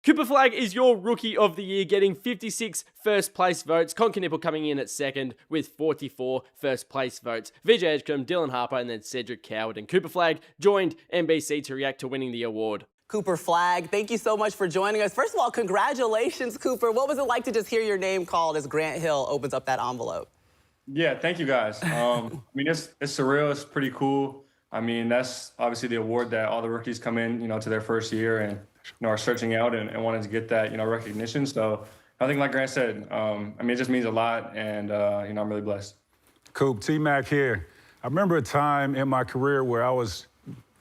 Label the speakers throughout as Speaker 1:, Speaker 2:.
Speaker 1: Cooper Flagg is your Rookie of the Year, getting 56 first place votes. Con Knipple coming in at second with 44 first place votes. Vijay Edgecombe, Dylan Harper, and then Cedric Coward. And Cooper Flagg joined NBC to react to winning the award.
Speaker 2: Cooper Flagg, thank you so much for joining us. First of all, congratulations, Cooper. What was it like to just hear your name called as Grant Hill opens up that envelope?
Speaker 3: Yeah, thank you guys. I mean, it's surreal. It's pretty cool. I mean, that's obviously the award that all the rookies come in, to their first year and, are searching out and wanting to get that, recognition. So I think, like Grant said, I mean, it just means a lot, and, I'm really blessed.
Speaker 4: Coop, T-Mac here. I remember a time in my career where I was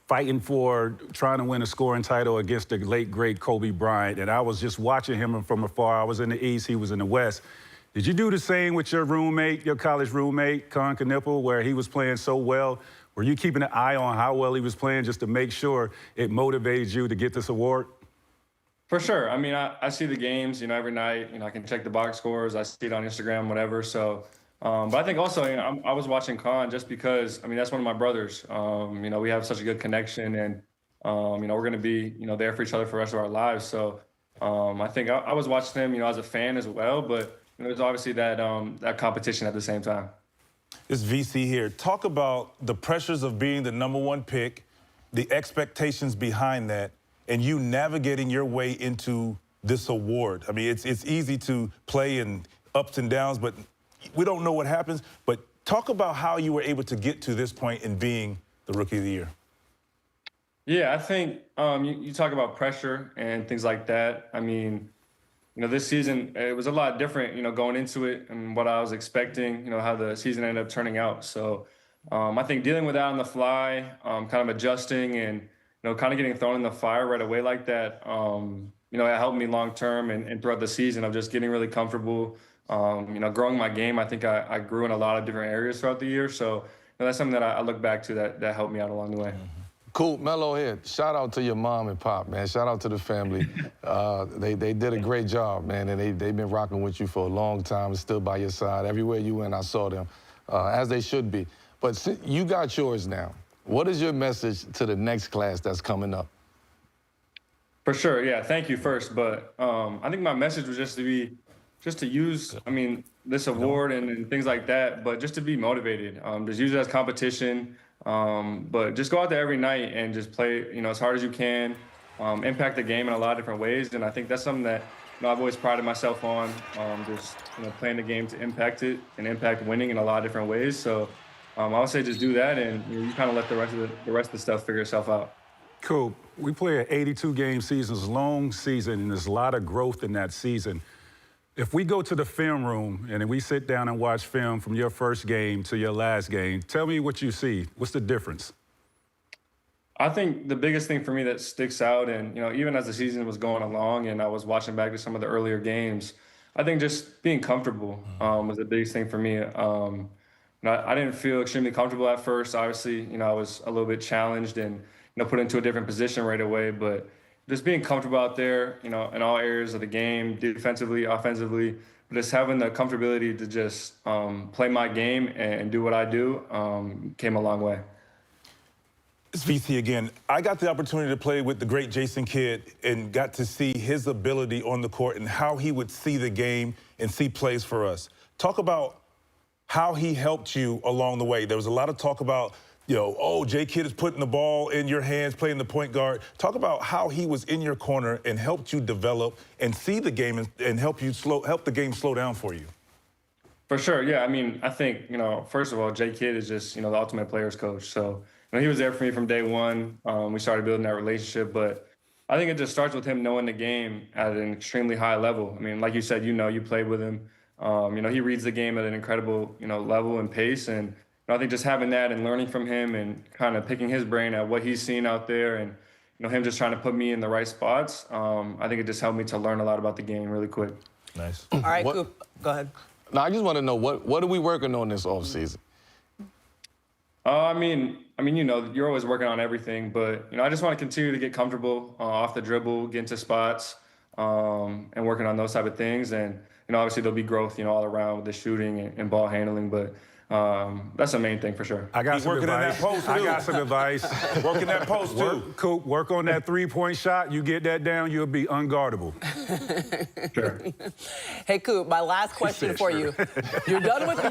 Speaker 4: fighting for trying to win a scoring title against the late, great Kobe Bryant, and I was just watching him from afar. I was in the East, he was in the West. Did you do the same with your roommate, your college roommate, Con Knipple, where he was playing so well? Were you keeping an eye on how well he was playing just to make sure it motivated you to get this award?
Speaker 3: For sure. I mean, I see the games, every night. I can check the box scores. I see it on Instagram, whatever. So, but I think also, I was watching Con just because, I mean, that's one of my brothers. We have such a good connection, and, we're going to be, there for each other for the rest of our lives. So I think I was watching him, as a fan as well. But there's obviously that competition at the same time.
Speaker 5: It's VC here. Talk about the pressures of being the #1 pick, the expectations behind that, and you navigating your way into this award. I mean, it's easy to play in ups and downs, but we don't know what happens. But talk about how you were able to get to this point in being the Rookie of the Year.
Speaker 3: Yeah, I think you talk about pressure and things like that. I mean, this season, it was a lot different, going into it and what I was expecting, how the season ended up turning out. So I think dealing with that on the fly, kind of adjusting and, kind of getting thrown in the fire right away like that, it helped me long term and throughout the season of just getting really comfortable, growing my game. I think I grew in a lot of different areas throughout the year. So that's something that I look back to that helped me out along the way.
Speaker 6: Cool, Mello here. Shout out to your mom and pop, man. Shout out to the family. They did a great job, man, and they've been rocking with you for a long time, still by your side. Everywhere you went, I saw them, as they should be. But you got yours now. What is your message to the next class that's coming up?
Speaker 3: For sure, yeah, thank you first. But I think my message was just to use, I mean, this award and things like that, but just to be motivated. Just use it as competition. But just go out there every night and just play, as hard as you can, impact the game in a lot of different ways. And I think that's something that, I've always prided myself on, just, playing the game to impact it and impact winning in a lot of different ways. So I would say just do that, and you kind of let the rest of the stuff figure itself out.
Speaker 4: Cool. We play an 82-game season. It's a long season, and there's a lot of growth in that season. If we go to the film room and we sit down and watch film from your first game to your last game, tell me what you see. What's the difference?
Speaker 3: I think the biggest thing for me that sticks out, and even as the season was going along and I was watching back to some of the earlier games, I think just being comfortable was the biggest thing for me. I didn't feel extremely comfortable at first. Obviously, I was a little bit challenged and put into a different position right away, but just being comfortable out there, in all areas of the game, defensively, offensively, but just having the comfortability to just play my game and do what I do came a long way.
Speaker 5: It's VC again. I got the opportunity to play with the great Jason Kidd and got to see his ability on the court and how he would see the game and see plays for us. Talk about how he helped you along the way. There was a lot of talk about, oh, J. Kidd is putting the ball in your hands, playing the point guard. Talk about how he was in your corner and helped you develop and see the game and help the game slow down for you.
Speaker 3: For sure, yeah. I mean, I think, first of all, J. Kidd is just, the ultimate players coach. So, he was there for me from day one. We started building that relationship, but I think it just starts with him knowing the game at an extremely high level. I mean, like you said, you played with him. He reads the game at an incredible, level and pace. And I think just having that and learning from him and kind of picking his brain at what he's seeing out there and, him just trying to put me in the right spots, I think it just helped me to learn a lot about the game really quick.
Speaker 5: Nice.
Speaker 2: All right, Coop, go ahead.
Speaker 6: Now, I just want to know, what are we working on this offseason?
Speaker 3: I mean, you're always working on everything, but, I just want to continue to get comfortable off the dribble, get into spots, and working on those type of things. And, obviously there'll be growth, all around with the shooting and ball handling, but That's the main thing for sure.
Speaker 4: I got
Speaker 5: He's
Speaker 4: some
Speaker 5: working in
Speaker 4: advice.
Speaker 5: that post,
Speaker 4: I
Speaker 5: too.
Speaker 4: got some advice.
Speaker 5: Working that post, too.
Speaker 4: Coop, work on that three-point shot. You get that down, you'll be unguardable.
Speaker 3: Sure.
Speaker 2: Hey, Coop, my last question for you. You're done with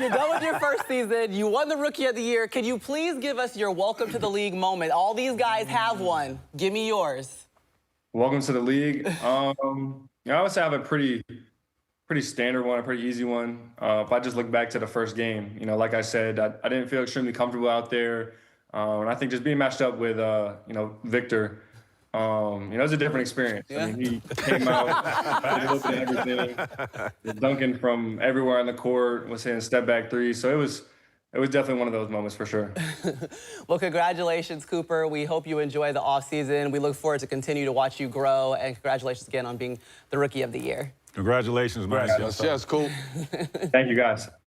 Speaker 2: your first season. You won the Rookie of the Year. Can you please give us your welcome to the league moment? All these guys have one. Give me yours.
Speaker 3: Welcome to the league. I would say I have a pretty standard one, a pretty easy one. If I just look back to the first game, like I said, I didn't feel extremely comfortable out there. And I think just being matched up with, Victor, it was a different experience.
Speaker 2: Yeah.
Speaker 3: I mean, he came out, did a little bit of everything, dunking from everywhere on the court, was hitting step back threes. So it was definitely one of those moments for sure.
Speaker 2: Well, congratulations, Cooper. We hope you enjoy the offseason. We look forward to continue to watch you grow. And congratulations again on being the Rookie of the Year.
Speaker 4: Congratulations, man.
Speaker 6: Yes, cool.
Speaker 3: Thank you, guys.